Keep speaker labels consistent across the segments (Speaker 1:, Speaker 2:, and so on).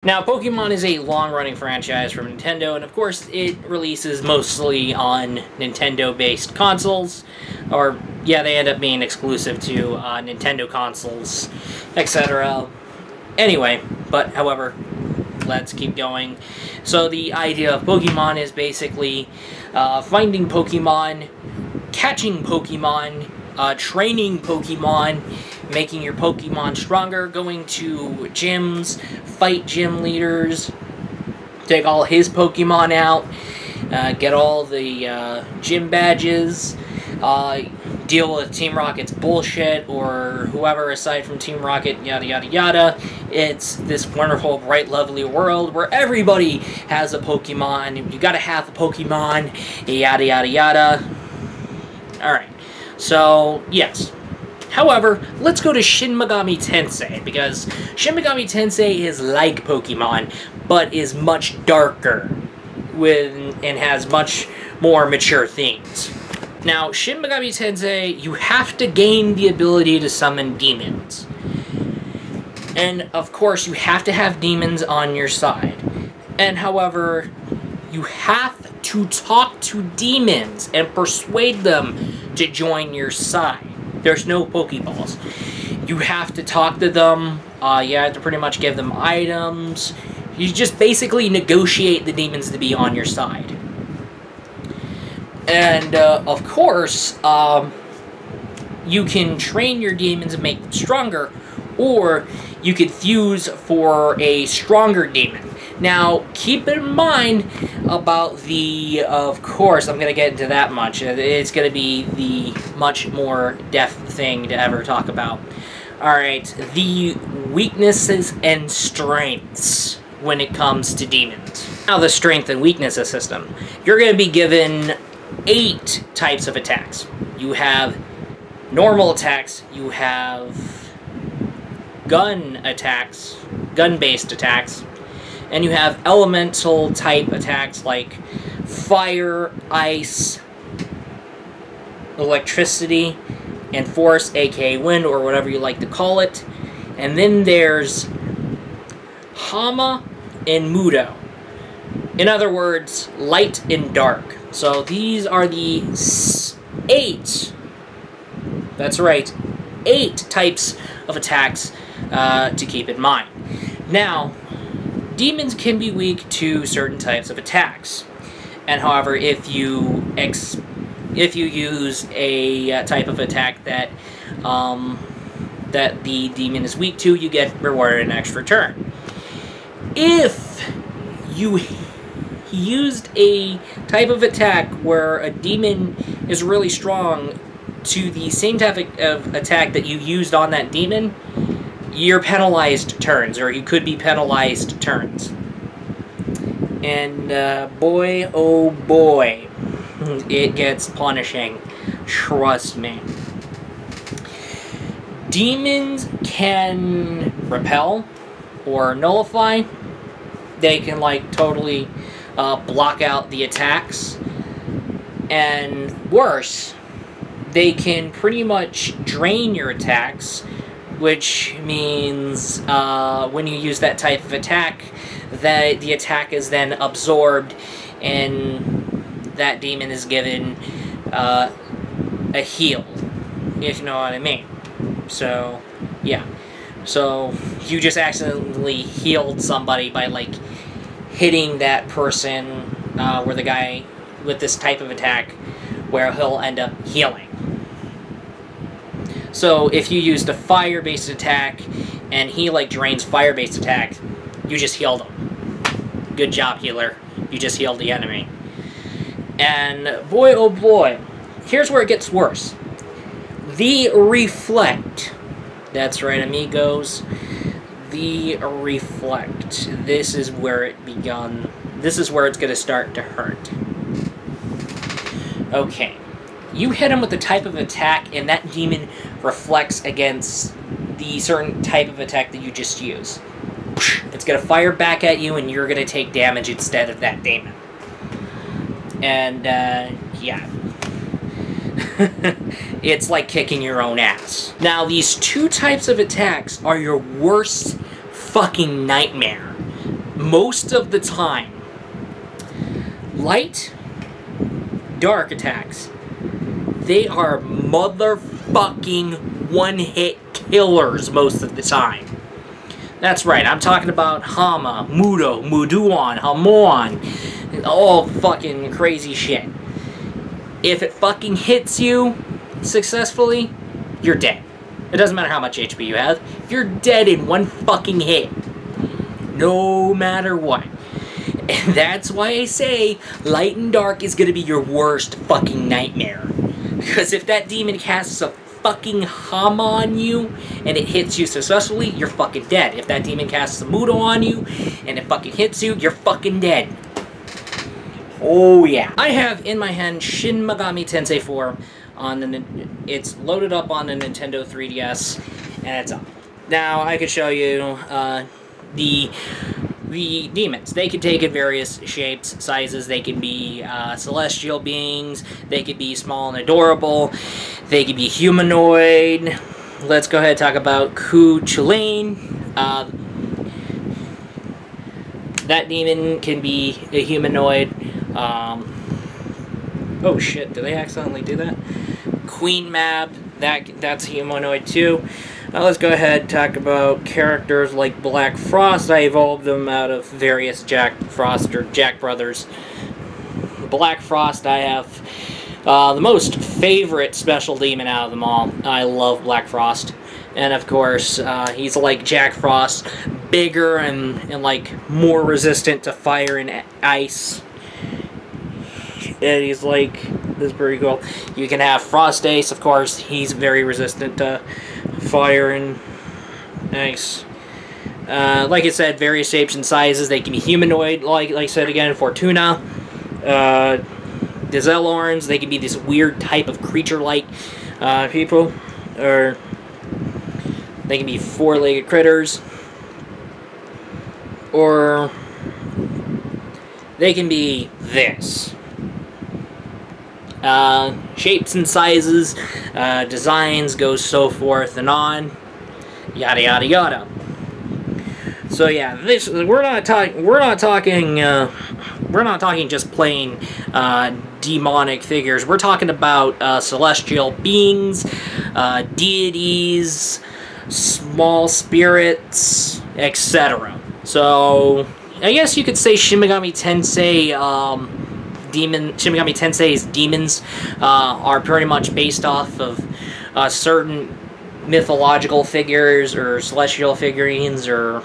Speaker 1: Now, Pokemon is a long-running franchise from Nintendo, and of course, it releases mostly on Nintendo-based consoles, or, yeah, they end up being exclusive to Nintendo consoles, etc. Anyway, but, however, let's keep going. So, the idea of Pokemon is basically finding Pokemon, catching Pokemon, training Pokemon, making your Pokemon stronger, going to gyms, fight gym leaders, take all his Pokemon out, get all the gym badges, deal with Team Rocket's bullshit, or whoever aside from Team Rocket, yada yada yada. It's this wonderful, bright, lovely world where everybody has a Pokemon, you gotta have a Pokemon, yada yada yada. Alright, so, yes. However, let's go to Shin Megami Tensei, because Shin Megami Tensei is like Pokemon, but is much darker, and has much more mature themes. Now, Shin Megami Tensei, you have to gain the ability to summon demons. And, of course, you have to have demons on your side. And, however, you have to talk to demons and persuade them to join your side. There's no Pokeballs. You have to talk to them, you have to pretty much give them items. You just basically negotiate the demons to be on your side. And, of course, you can train your demons and make them stronger, or you could fuse for a stronger demon. Now, keep in mind about the, of course, I'm going to get into that much. It's going to be the much more depth thing to ever talk about. Alright, the weaknesses and strengths when it comes to demons. Now, the strength and weaknesses system. You're going to be given 8 types of attacks. You have normal attacks, you have gun attacks, gun-based attacks, and you have elemental type attacks like fire, ice, electricity, and force, aka wind, or whatever you like to call it. And then there's Hama and Mudo. In other words, light and dark. So these are the 8, that's right, 8 types of attacks to keep in mind. Now, demons can be weak to certain types of attacks, and however, if you use a type of attack that that the demon is weak to, you get rewarded an extra turn. If you used a type of attack where a demon is really strong to the same type of attack that you used on that demon, you're penalized turns, or you could be penalized turns. And boy, oh boy, it gets punishing. Trust me. Demons can repel or nullify. They can, like, totally block out the attacks. And worse, they can pretty much drain your attacks, which means when you use that type of attack, that the attack is then absorbed, and that demon is given a heal, if you know what I mean. So, yeah. So, you just accidentally healed somebody by, like, hitting that person, where the guy with this type of attack, where he'll end up healing. So, if you used a fire-based attack, and he, like, drains fire-based attack, you just healed him. Good job, healer. You just healed the enemy. And, boy, oh boy, here's where it gets worse. The Reflect. That's right, amigos. The Reflect. This is where it begun. This is where it's going to start to hurt. Okay. You hit him with the type of attack, and that demon reflects against the certain type of attack that you just used. It's going to fire back at you, and you're going to take damage instead of that demon. And, yeah. It's like kicking your own ass. Now, these 2 types of attacks are your worst fucking nightmare. most of the time, light, dark attacks, they are motherfucking one-hit killers most of the time. That's right, I'm talking about Hama, Mudo, Muduan, Hamon, all fucking crazy shit. If it fucking hits you successfully, you're dead. It doesn't matter how much HP you have. You're dead in one fucking hit. No matter what. And that's why I say light and dark is gonna be your worst fucking nightmare. Because if that demon casts a fucking Hama on you and it hits you successfully, you're fucking dead. If that demon casts a Mudo on you and it fucking hits you, you're fucking dead. Oh yeah. I have in my hand Shin Megami Tensei 4 on the it's loaded up on the Nintendo 3DS and it's up. Now I could show you the demons. They can take in various shapes, sizes. They can be celestial beings. They could be small and adorable. They could be humanoid. Let's go ahead and talk about Ku Chulain. That demon can be a humanoid. Oh shit, did they accidentally do that? Queen Mab, that's humanoid too. Let's go ahead and talk about characters like Black Frost. I evolved them out of various Jack Frost or Jack Brothers. Black Frost, I have the most favorite special demon out of them all. I love Black Frost. And of course, he's like Jack Frost, bigger and like more resistant to fire and ice. And he's like, this is pretty cool. You can have Frost Ace, of course. He's very resistant to fire and ice. Like I said, various shapes and sizes. They can be humanoid, like I said again, Fortuna. The Zellorns, they can be this weird type of creature-like people. Or they can be four-legged critters. Or they can be this. Shapes and sizes, designs, goes so forth and on, yada yada yada. So yeah, we're not talking just plain demonic figures. We're talking about celestial beings, deities, small spirits, etc. So I guess you could say Shin Megami Tensei. Shin Megami Tensei's demons are pretty much based off of certain mythological figures or celestial figurines or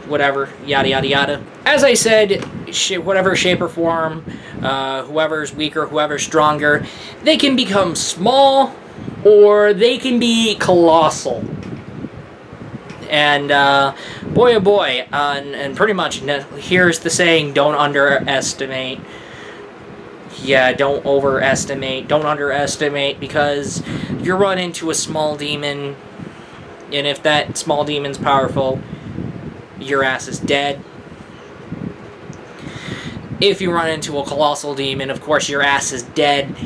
Speaker 1: whatever, yada yada yada. As I said, whatever shape or form, whoever's weaker, whoever's stronger, they can become small or they can be colossal. And boy oh boy, and pretty much here's the saying, don't underestimate. Yeah, don't underestimate, because you run into a small demon, and if that small demon's powerful, your ass is dead. If you run into a colossal demon, of course your ass is dead.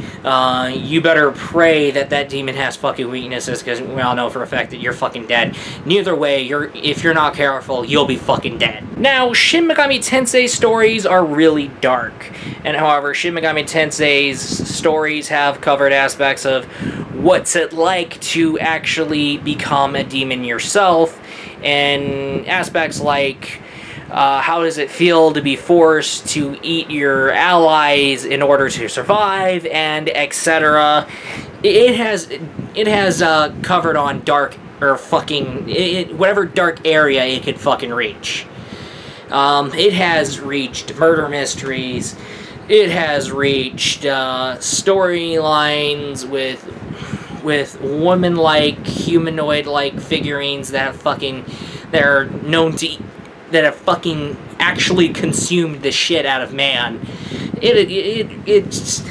Speaker 1: You better pray that that demon has fucking weaknesses, because we all know for a fact that you're fucking dead. Neither way, if you're not careful, you'll be fucking dead. Now, Shin Megami Tensei stories are really dark. And however, Shin Megami Tensei's stories have covered aspects of what's it like to actually become a demon yourself, and aspects like how does it feel to be forced to eat your allies in order to survive, and etc. It has covered on dark or fucking whatever dark area it could fucking reach. It has reached murder mysteries. It has reached storylines with woman-like, humanoid-like figurines that are known to that have fucking actually consumed the shit out of man. It's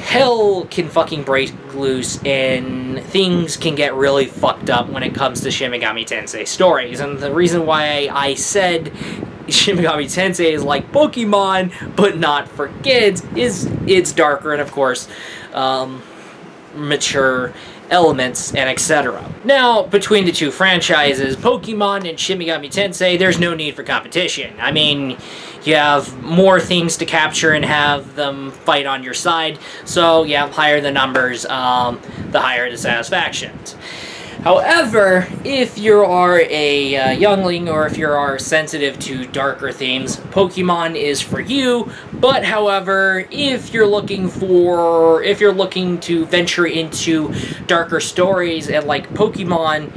Speaker 1: hell can fucking break loose, and things can get really fucked up when it comes to Shin Megami Tensei stories. And the reason why I said Shin Megami Tensei is like Pokemon, but not for kids, is it's darker and, of course, mature elements, and etc. Now, between the two franchises, Pokemon and Shin Megami Tensei, there's no need for competition. I mean, you have more things to capture and have them fight on your side, so yeah, higher the numbers, the higher the satisfactions. However, if you are a youngling or if you are sensitive to darker themes, Pokemon is for you. But however, if you're looking to venture into darker stories and like Pokemon,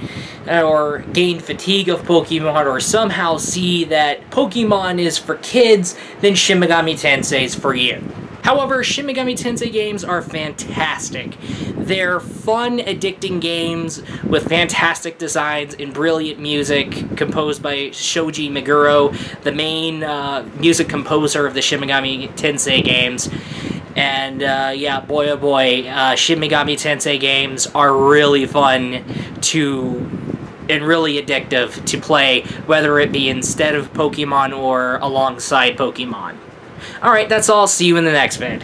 Speaker 1: or gain fatigue of Pokemon, or somehow see that Pokemon is for kids, then Shin Megami Tensei is for you. However, Shin Megami Tensei games are fantastic. They're fun, addicting games with fantastic designs and brilliant music composed by Shoji Meguro, the main music composer of the Shin Megami Tensei games. And yeah, boy oh boy, Shin Megami Tensei games are really fun and really addictive to play, whether it be instead of Pokemon or alongside Pokemon. Alright, that's all. See you in the next vid.